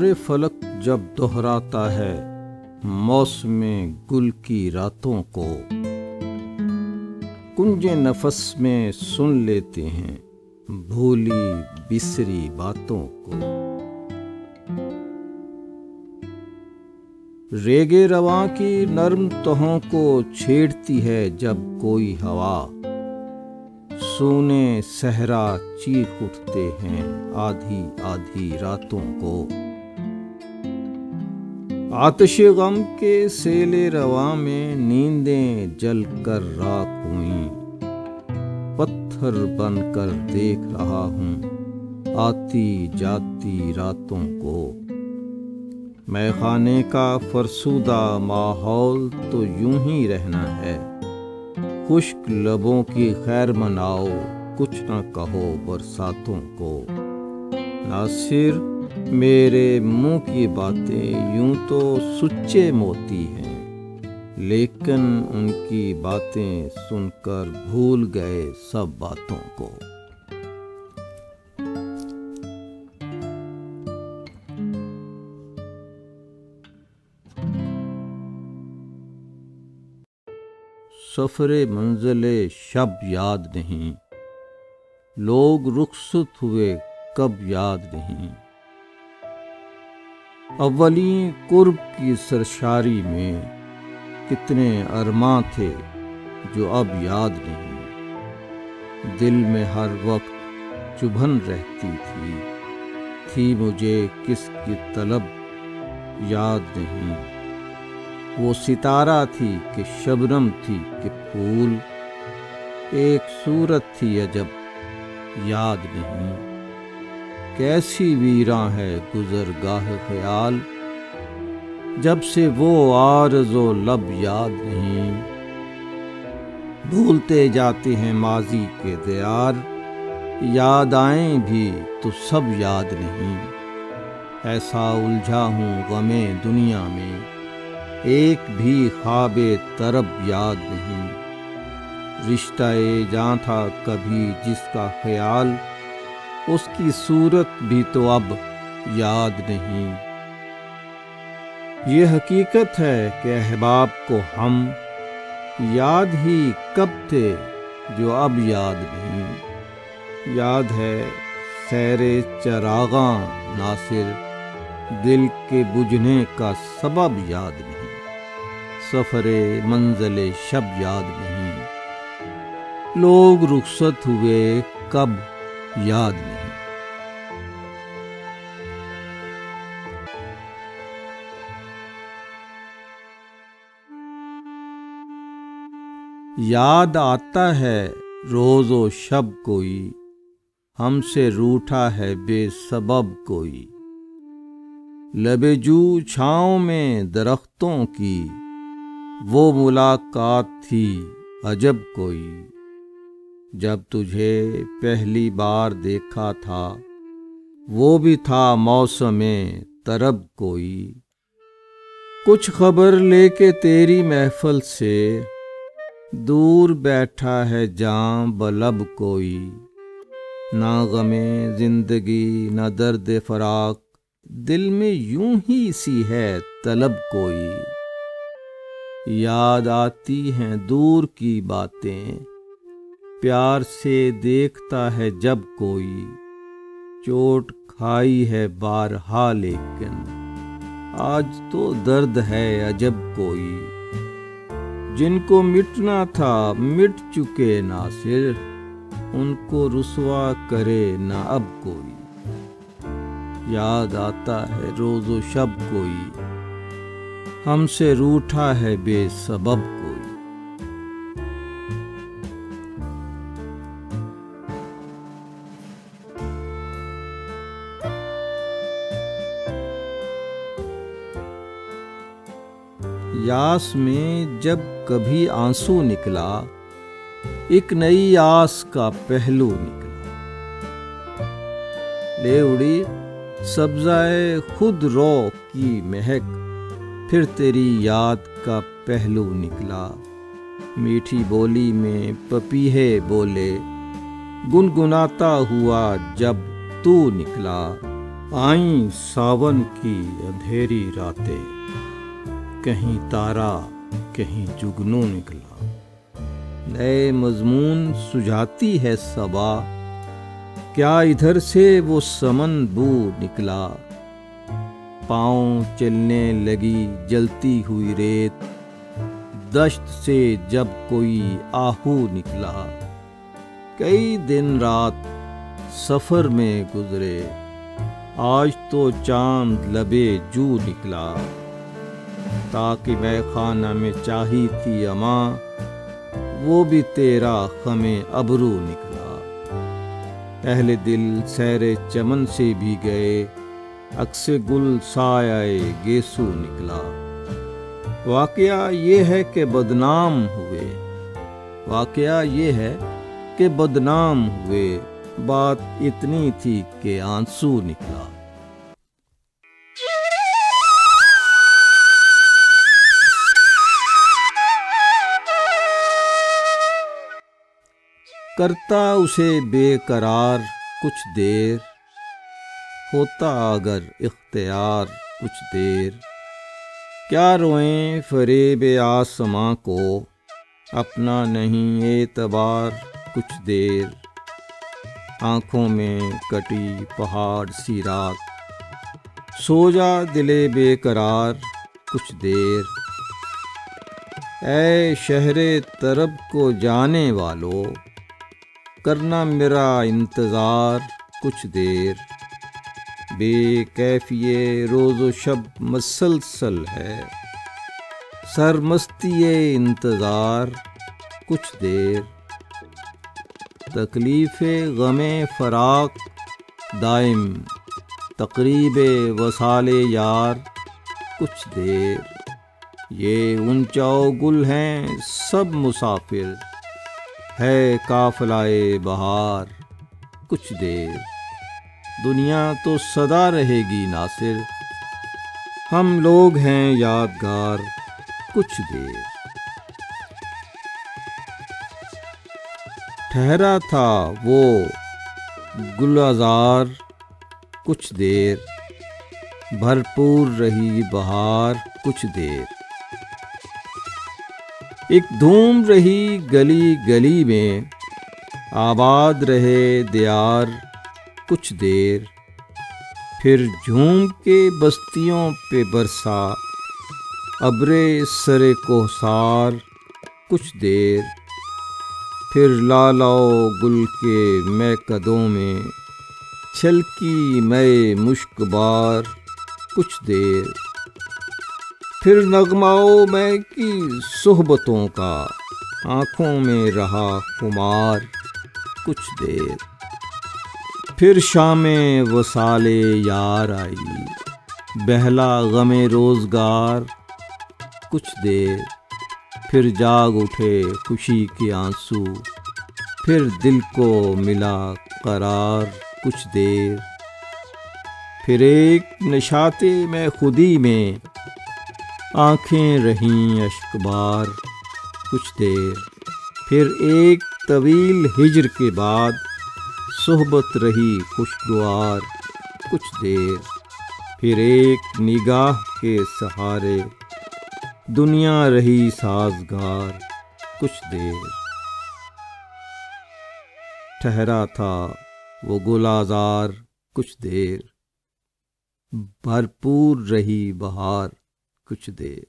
बहार फलक जब दोहराता है मौसमे गुल की रातों को, कुंजे नफस में सुन लेते हैं भूली बिसरी बातों को। रेगे रवां की नर्म तहों को छेड़ती है जब कोई हवा, सूने सहरा चीख उठते हैं आधी आधी रातों को। आतिशे गम के सेले रवां में नींदें जल कर राख हुई, पत्थर बनकर देख रहा हूँ आती जाती रातों को। मैखाने का फरसुदा माहौल तो यूं ही रहना है, खुश्क लबों की खैर मनाओ कुछ न कहो बरसातों को। नासिर मेरे मुंह की बातें यूं तो सुच्चे मोती हैं, लेकिन उनकी बातें सुनकर भूल गए सब बातों को। सफरे मंजिले शब याद नहीं, लोग रुखसत हुए कब याद नहीं। अव्वली कुर्ब की सरशारी में कितने अरमां थे जो अब याद नहीं। दिल में हर वक्त चुभन रहती थी मुझे किसकी तलब याद नहीं। वो सितारा थी कि शबनम थी कि फूल, एक सूरत थी अजब याद नहीं। कैसी वीरां है गुजरगाह ख्याल, जब से वो आरज़ो लब याद नहीं। भूलते जाते हैं माजी के दयार, याद आए भी तो सब याद नहीं। ऐसा उलझा हूँ गमे दुनिया में, एक भी ख्वाबे तरब याद नहीं। रिश्ता-ए जां था कभी जिसका ख्याल, उसकी सूरत भी तो अब याद नहीं। ये हकीकत है कि अहबाब को हम याद ही कब थे जो अब याद नहीं। याद है सैरे चरागां नासिर, दिल के बुझने का सबब याद नहीं। सफरे मंजिले शब याद नहीं, लोग रुखसत हुए कब याद नहीं। याद आता है रोज़ो शब कोई, हमसे रूठा है बेसबब कोई। लबेजू छाँव में दरख्तों की, वो मुलाकात थी अजब कोई। जब तुझे पहली बार देखा था, वो भी था मौसमे तरब कोई। कुछ खबर लेके तेरी महफिल से, दूर बैठा है जां बलब कोई। ना गमे जिंदगी ना दर्द फराक, दिल में यूं ही सी है तलब कोई। याद आती हैं दूर की बातें, प्यार से देखता है जब कोई। चोट खाई है बारहा लेकिन आज तो दर्द है अजब कोई। जिनको मिटना था मिट चुके नासिर, उनको रुसवा करे ना अब कोई। याद आता है रोज़ो शब कोई, हमसे रूठा है बेसबब कोई। यास में जब कभी आंसू निकला, एक नई आस का पहलू निकला। ले उड़ी सब्ज़ाए खुद रो की महक, फिर तेरी याद का पहलू निकला। मीठी बोली में पपीहे बोले, गुनगुनाता हुआ जब तू निकला। आई सावन की अंधेरी रातें, कहीं तारा कहीं जुगनू निकला। नए मजमून सुझाती है सबा, क्या इधर से वो समन बू निकला। पाँव चलने लगी जलती हुई रेत, दश्त से जब कोई आहू निकला। कई दिन रात सफर में गुजरे, आज तो चांद लबे जू निकला। ताकि मैं खाना में चाही थी अमा, वो भी तेरा खमे अबरू निकला। अहले दिल सैरे चमन से भी गए, अक्से गुल साये गेसू निकला। वाकया ये है कि बदनाम हुए, वाकया ये है कि बदनाम हुए, बात इतनी थी कि आंसू निकला। करता उसे बेकरार कुछ देर, होता अगर इख्तियार कुछ देर। क्या रोएं फरेब आसमां को, अपना नहीं एतबार कुछ देर। आँखों में कटी पहाड़ सी रात, सो जा दिले बेकरार कुछ देर। ऐ शहरे तरब को जाने वालों, करना मेरा इंतज़ार कुछ देर। बेकैफिये रोज़ो शब मसलसल है, सरमस्तिये इंतज़ार कुछ देर। तकलीफ़े गमे फ़राक़ दाइम, तक़रीबे वसाले यार कुछ देर। ये ऊंचाओ गुल हैं सब मुसाफिर, है काफ़िलाए बहार कुछ देर। दुनिया तो सदा रहेगी नासिर, हम लोग हैं यादगार कुछ देर। ठहरा था वो गुलजार कुछ देर, भरपूर रही बहार कुछ देर। एक धूम रही गली गली में, आबाद रहे दियार कुछ देर। फिर झूम के बस्तियों पे बरसा अब्रे सरे कोहसार कुछ देर। फिर लालाओ गुल के मैं कदों में, छलकी मैं मुश्कबार कुछ देर। फिर नगमाओ मैं की सोहबतों का, आँखों में रहा खुमार कुछ देर। फिर शामें वसाले यार आई, बहला गमे रोज़गार कुछ देर। फिर जाग उठे खुशी के आंसू, फिर दिल को मिला करार कुछ देर। फिर एक नशाते में खुदी में, आँखें रहीं अश्कबार कुछ देर। फिर एक तवील हिज्र के बाद, सोहबत रही खुशगवार कुछ देर। फिर एक निगाह के सहारे, दुनिया रही साजगार कुछ देर। ठहरा था वो गुलाजार कुछ देर, भरपूर रही बहार कुछ देर।